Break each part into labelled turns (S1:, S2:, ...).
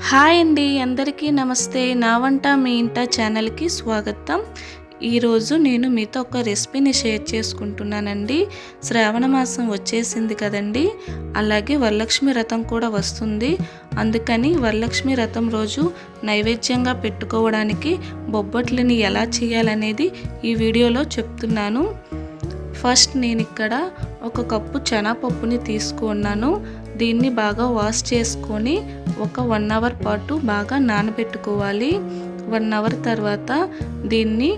S1: Hi అండి, అందరికీ నమస్తే. నా వంట మీ ఇంట ఛానల్కి స్వాగతం. ఈరోజు నేను మీతో ఒక రెసిపీని షేర్ చేసుకుంటున్నానండి. శ్రావణ మాసం వచ్చేసింది కదండి, అలాగే వరలక్ష్మి వ్రతం కూడా వస్తుంది. అందుకని వరలక్ష్మి వ్రతం రోజు నైవేద్యంగా పెట్టుకోవడానికి బొబ్బట్లని ఎలా చేయాలనేది ఈ వీడియోలో చెప్తున్నాను. ఫస్ట్ నేను ఇక్కడ ఒక కప్పు శనగపప్పుని తీసుకున్నాను. దీన్ని బాగా వాష్ చేసుకొని ఒక 1 అవర్ పాటు బాగా నానబెట్టుకోవాలి. 1 అవర్ తర్వాత దీన్ని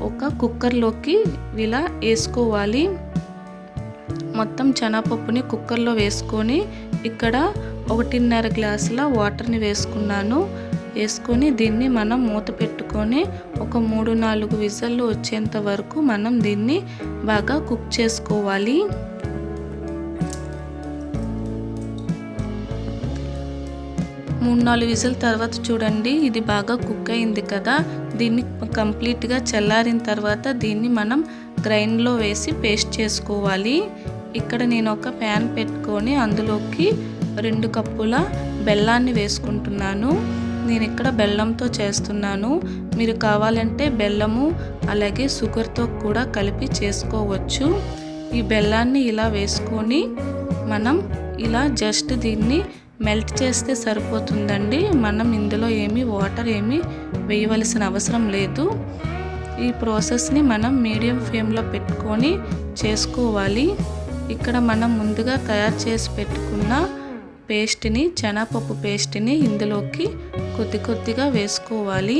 S1: ఒక కుక్కర్లోకి ఇలా వేసుకోవాలి. మొత్తం శనగపప్పుని కుక్కర్లో వేసుకొని ఇక్కడ 1.5 గ్లాసుల వాటర్ని వేసుకున్నాను. వేసుకొని దీన్ని మనం మూత పెట్టుకొని ఒక 3-4 విజిల్లు వచ్చేంత వరకు మనం దీన్ని బాగా కుక్ చేసుకోవాలి. 3-4 విజిల్ తర్వాత చూడండి, ఇది బాగా కుక్ అయింది కదా. దీన్ని కంప్లీట్గా చల్లారిన తర్వాత దీన్ని మనం గ్రైండ్లో వేసి పేస్ట్ చేసుకోవాలి. ఇక్కడ నేను ఒక ప్యాన్ పెట్టుకొని అందులోకి 2 కప్పుల బెల్లాన్ని వేసుకుంటున్నాను. నేను ఇక్కడ బెల్లంతో చేస్తున్నాను. మీరు కావాలంటే బెల్లము అలాగే షుగర్తో కూడా కలిపి చేసుకోవచ్చు. ఈ బెల్లాన్ని ఇలా వేసుకొని మనం ఇలా జస్ట్ దీన్ని మెల్ట్ చేస్తే సరిపోతుందండి. మనం ఇందులో వాటర్ వేయవలసిన అవసరం లేదు. ఈ ప్రాసెస్ని మనం మీడియం ఫ్లేమ్లో పెట్టుకొని చేసుకోవాలి. ఇక్కడ మనం ముందుగా తయారు చేసి పెట్టుకున్న పేస్ట్ని, శనగపప్పు పేస్ట్ని ఇందులోకి కొద్దిగా వేసుకోవాలి.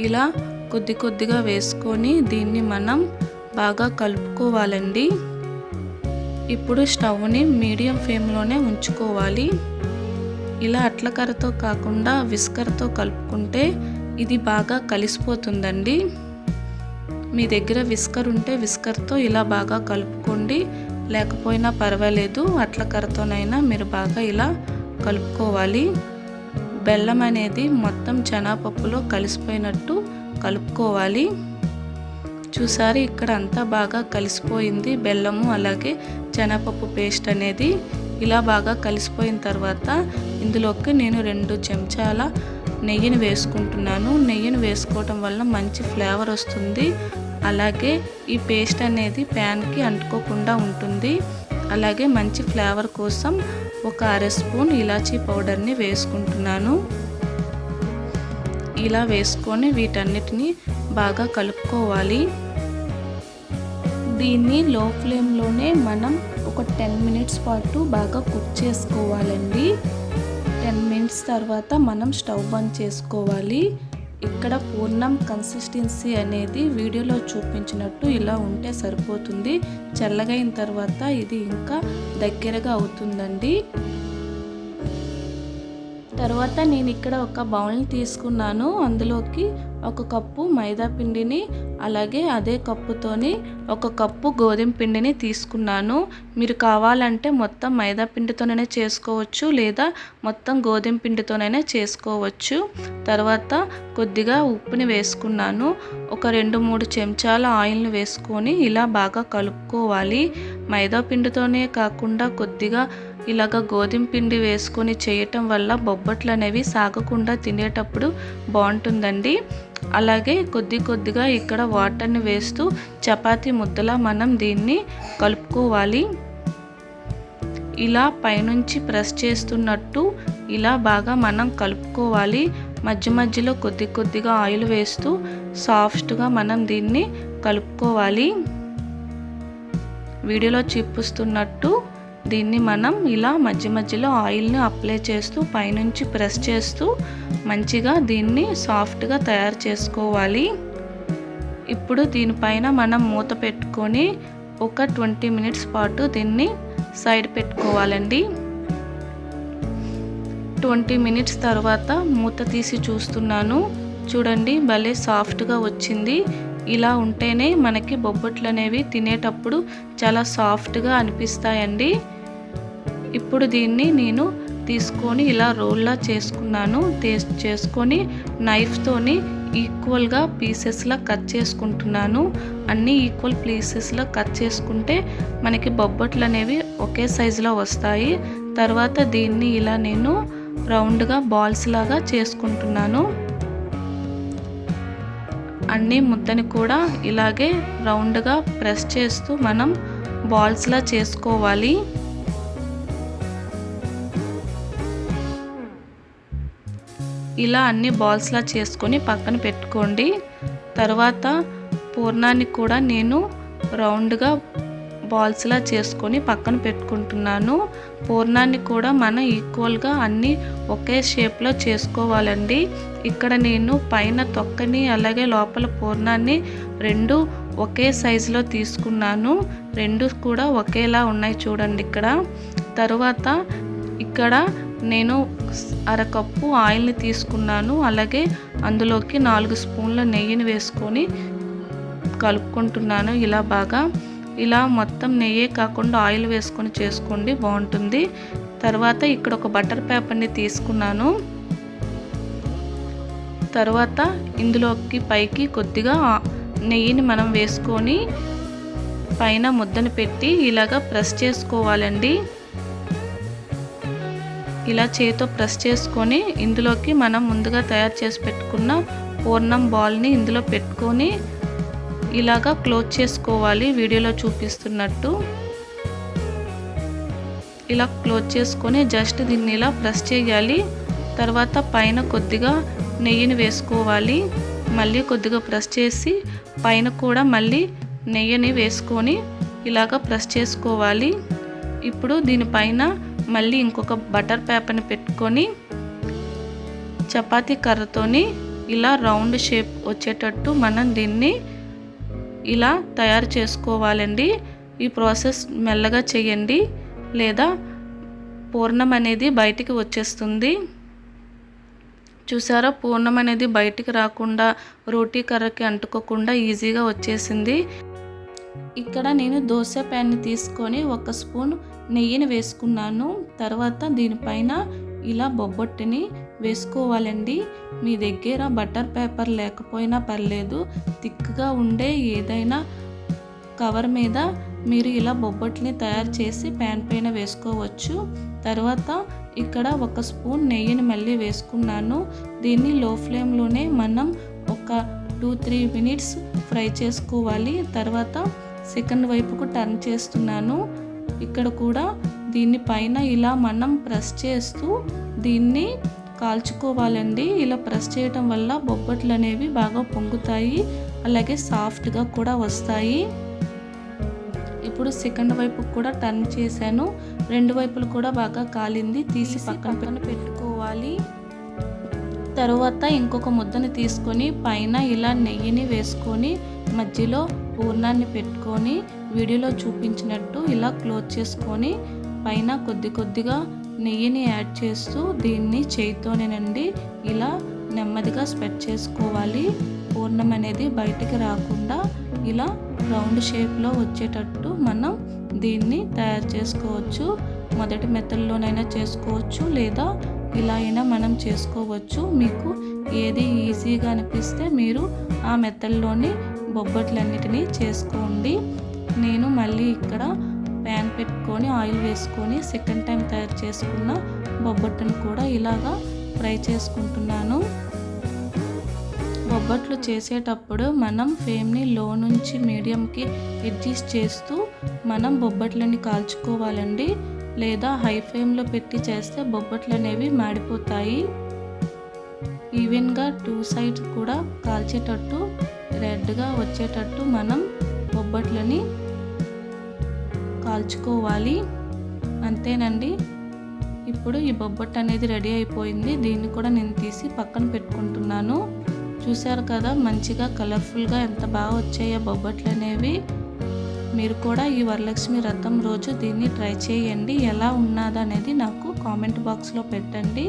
S1: ఇలా కొద్దిగా వేసుకొని దీన్ని మనం బాగా కలుపుకోవాలండి. ఇప్పుడు స్టవ్ని మీడియం ఫ్లేమ్లోనే ఉంచుకోవాలి. ఇలా అట్లకరతో కాకుండా విస్కర్తో కలుపుకుంటే ఇది బాగా కలిసిపోతుందండి. మీ దగ్గర విస్కర్ ఉంటే విస్కర్తో ఇలా బాగా కలుపుకోండి, లేకపోయినా పర్వాలేదు, అట్లకరతోనైనా మీరు బాగా ఇలా కలుపుకోవాలి. బెల్లం అనేది మొత్తం శనగపప్పులో కలిసిపోయినట్టు కలుపుకోవాలి. చూసారు, ఇక్కడ అంతా బాగా కలిసిపోయింది బెల్లము అలాగే శనగపప్పు పేస్ట్ అనేది. ఇలా బాగా కలిసిపోయిన తర్వాత ఇందులోకి నేను 2 చెంచాల నెయ్యిని వేసుకుంటున్నాను. నెయ్యిని వేసుకోవటం వల్ల మంచి ఫ్లేవర్ వస్తుంది. అలాగే ఈ పేస్ట్ అనేది ప్యాన్కి అంటుకోకుండా ఉంటుంది. అలాగే మంచి ఫ్లేవర్ కోసం ఒక 1/2 స్పూన్ ఇలాచీ పౌడర్ని వేసుకుంటున్నాను. ఇలా వేసుకొని వీటన్నిటిని బాగా కలుపుకోవాలి. దీన్ని లో ఫ్లేమ్లోనే మనం ఒక 10 మినిట్స్ పాటు బాగా కుక్ చేసుకోవాలండి. 10 మినిట్స్ తర్వాత మనం స్టవ్ బంద్ చేసుకోవాలి. ఇక్కడ పూర్ణం కన్సిస్టెన్సీ అనేది వీడియోలో చూపించినట్టు ఇలా ఉంటే సరిపోతుంది. చల్లగైన తర్వాత ఇది ఇంకా దగ్గరగా అవుతుందండి. తర్వాత నేను ఇక్కడ ఒక బౌల్ని తీసుకున్నాను. అందులోకి 1 కప్పు మైదా పిండిని అలాగే అదే కప్పుతోని 1 కప్పు గోధుమ పిండిని తీసుకున్నాను. మీరు కావాలంటే మొత్తం మైదా పిండితోనైనా చేసుకోవచ్చు, లేదా మొత్తం గోధుమ పిండితోనైనా చేసుకోవచ్చు. తర్వాత కొద్దిగా ఉప్పుని వేసుకున్నాను. ఒక 2-3 చెంచాల ఆయిల్ని వేసుకొని ఇలా బాగా కలుపుకోవాలి. మైదా పిండితోనే కాకుండా కొద్దిగా ఇలాగ గోధుమ పిండి వేసుకొని చేయటం వల్ల బొబ్బట్లు అనేవి సాగకుండా తినేటప్పుడు బాగుంటుందండి. అలాగే కొద్దిగా ఇక్కడ వాటర్ని వేస్తూ చపాతీ ముద్దలా మనం దీన్ని కలుపుకోవాలి. ఇలా పైనుంచి ప్రెస్ చేస్తున్నట్టు ఇలా బాగా మనం కలుపుకోవాలి. మధ్యలో కొద్దిగా ఆయిల్ వేస్తూ సాఫ్ట్గా మనం దీన్ని కలుపుకోవాలి. వీడియోలో చూపిస్తున్నట్టు దీన్ని మనం ఇలా మధ్యలో ఆయిల్ని అప్లై చేస్తూ పైనుంచి ప్రెస్ చేస్తూ మంచిగా దీన్ని సాఫ్ట్గా తయారు చేసుకోవాలి. ఇప్పుడు దీనిపైన మనం మూత పెట్టుకొని ఒక 20 మినిట్స్ పాటు దీన్ని సైడ్ పెట్టుకోవాలండి. 20 మినిట్స్ తర్వాత మూత తీసి చూస్తున్నాను. చూడండి, భలే సాఫ్ట్గా వచ్చింది. ఇలా ఉంటేనే మనకి బొబ్బట్లు అనేవి తినేటప్పుడు చాలా సాఫ్ట్గా అనిపిస్తాయండి. ఇప్పుడు దీన్ని నేను తీసుకొని ఇలా రోల్లా చేసుకున్నాను. చేసుకొని నైఫ్తోని ఈక్వల్గా పీసెస్లా కట్ చేసుకుంటున్నాను. అన్నీ ఈక్వల్ పీసెస్లా కట్ చేసుకుంటే మనకి బొబ్బట్లు అనేవి ఒకే సైజులో వస్తాయి. తర్వాత దీన్ని ఇలా నేను రౌండ్గా బాల్స్ లాగా చేసుకుంటున్నాను. అన్ని ముద్దని కూడా ఇలాగే రౌండ్గా ప్రెస్ చేస్తూ మనం బాల్స్లా చేసుకోవాలి. ఇలా అన్ని బాల్స్లా చేసుకొని పక్కన పెట్టుకోండి. తర్వాత పూర్ణాన్ని కూడా నేను రౌండ్గా బాల్స్లా చేసుకొని పక్కన పెట్టుకుంటున్నాను. పూర్ణాన్ని కూడా మనం ఈక్వల్గా అన్నీ ఒకే షేప్లో చేసుకోవాలండి. ఇక్కడ నేను పైన తొక్కని అలాగే లోపల పూర్ణాన్ని రెండు ఒకే సైజులో తీసుకున్నాను. రెండు కూడా ఒకేలా ఉన్నాయి చూడండి ఇక్కడ. తరువాత ఇక్కడ నేను అరకప్పు ఆయిల్ని తీసుకున్నాను. అలాగే అందులోకి 4 స్పూన్ల నెయ్యిని వేసుకొని కలుపుకుంటున్నాను. ఇలా బాగా ఇలా మొత్తం నెయ్యే కాకుండా ఆయిల్ వేసుకొని చేసుకోండి, బాగుంటుంది. తర్వాత ఇక్కడ ఒక బటర్ పేపర్ని తీసుకున్నాను. తర్వాత ఇందులోకి పైకి కొద్దిగా నెయ్యిని మనం వేసుకొని పైన ముద్దను పెట్టి ఇలాగా ప్రెస్ చేసుకోవాలండి. ఇలా చేతితో ప్రెస్ చేసుకొని ఇందులోకి మనం ముందుగా తయారు చేసి పెట్టుకున్న పూర్ణం బాల్ని ఇందులో పెట్టుకొని ఇలాగా క్లోజ్ చేసుకోవాలి. వీడియోలో చూపిస్తున్నట్టు ఇలా క్లోజ్ చేసుకొని జస్ట్ దీన్ని ఇలా ప్రెస్ చేయాలి. తర్వాత పైన కొద్దిగా నెయ్యిని వేసుకోవాలి. మళ్ళీ కొద్దిగా ప్రెస్ చేసి పైన కూడా మళ్ళీ నెయ్యిని వేసుకొని ఇలాగా ప్రెస్ చేసుకోవాలి. ఇప్పుడు దీనిపైన మళ్ళీ ఇంకొక బటర్ పేపర్ని పెట్టుకొని చపాతీ కర్రతోని ఇలా రౌండ్ షేప్ వచ్చేటట్టు మనం దీన్ని ఇలా తయారు చేసుకోవాలండి. ఈ ప్రాసెస్ మెల్లగా చేయండి, లేదా పూర్ణం అనేది బయటికి వచ్చేస్తుంది. చూసారా, పూర్ణం అనేది బయటికి రాకుండా రోటీ కర్రకి అంటుకోకుండా ఈజీగా వచ్చేసింది. ఇక్కడ నేను దోశ ప్యాన్ని తీసుకొని 1 స్పూన్ నెయ్యిని వేసుకున్నాను. తర్వాత దీనిపైన ఇలా బొబ్బట్టుని వేసుకోవాలండి. మీ దగ్గర బటర్ పేపర్ లేకపోయినా పర్లేదు, థిక్గా ఉండే ఏదైనా కవర్ మీద మీరు ఇలా బొబ్బట్లని తయారు చేసి ప్యాన్ పైన వేసుకోవచ్చు. తర్వాత ఇక్కడ 1 స్పూన్ నెయ్యిని మళ్ళీ వేసుకున్నాను. దీన్ని లో ఫ్లేమ్లోనే మనం ఒక 2-3 మినిట్స్ ఫ్రై చేసుకోవాలి. తర్వాత సెకండ్ వైపుకు టర్న్ చేస్తున్నాను. ఇక్కడ కూడా దీన్ని పైన ఇలా మనం ప్రెస్ చేస్తూ దీన్ని కాల్చుకోవాలండి. ఇలా ప్రెస్ చేయటం వల్ల బొబ్బట్లు అనేవి బాగా పొంగుతాయి, అలాగే సాఫ్ట్గా కూడా వస్తాయి. ఇప్పుడు సెకండ్ వైపు కూడా టర్న్ చేశాను. 2 వైపులు కూడా బాగా కాలింది. తీసి పక్కన పెట్టుకోవాలి. తర్వాత ఇంకొక ముద్దను తీసుకొని పైన ఇలా నెయ్యిని వేసుకొని మధ్యలో పూర్ణాన్ని పెట్టుకొని వీడియోలో చూపించినట్టు ఇలా క్లోజ్ చేసుకొని పైన కొద్దిగా నెయ్యిని యాడ్ చేస్తూ దీన్ని చేయితోనేనండి ఇలా నెమ్మదిగా స్ప్రెడ్ చేసుకోవాలి. పూర్ణం అనేది బయటికి రాకుండా ఇలా రౌండ్ షేప్లో వచ్చేటట్టు మనం దీన్ని తయారు చేసుకోవచ్చు. మొదటి మెథడ్లోనైనా చేసుకోవచ్చు, లేదా ఇలా అయినా మనం చేసుకోవచ్చు. మీకు ఏది ఈజీగా అనిపిస్తే మీరు ఆ మెథడ్లోని బొబ్బట్లన్నిటినీ చేసుకోండి. నేను మళ్ళీ ఇక్కడ ప్యాన్ పెట్టుకొని ఆయిల్ వేసుకొని సెకండ్ టైం తయారు చేసుకున్న బొబ్బట్టును కూడా ఇలాగా ఫ్రై చేసుకుంటున్నాను. బొబ్బట్లు చేసేటప్పుడు మనం ఫ్లేమ్ని లో నుంచి మీడియంకి అడ్జస్ట్ చేస్తూ మనం బొబ్బట్లని కాల్చుకోవాలండి. లేదా హై ఫ్లేమ్లో పెట్టి చేస్తే బొబ్బట్లు అనేవి మాడిపోతాయి. ఈవెన్గా 2 సైడ్స్ కూడా కాల్చేటట్టు రెడ్గా వచ్చేటట్టు మనం బొబ్బట్లని కాల్చుకోవాలి. అంతేనండి. ఇప్పుడు ఈ బొబ్బట్టు అనేది రెడీ అయిపోయింది. దీన్ని కూడా నేను తీసి పక్కన పెట్టుకుంటున్నాను. చూశారు కదా మంచిగా కలర్ఫుల్గా ఎంత బాగా వచ్చాయో బొబ్బట్లు అనేవి. మీరు కూడా ఈ వరలక్ష్మి వ్రతం రోజు దీన్ని ట్రై చేయండి. ఎలా ఉన్నది అనేది నాకు కామెంట్ బాక్స్లో పెట్టండి.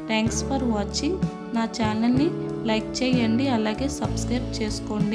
S1: Thanks for watching. నా ఛానల్ని లైక్ చేయండి, అలాగే సబ్స్క్రైబ్ చేసుకోండి.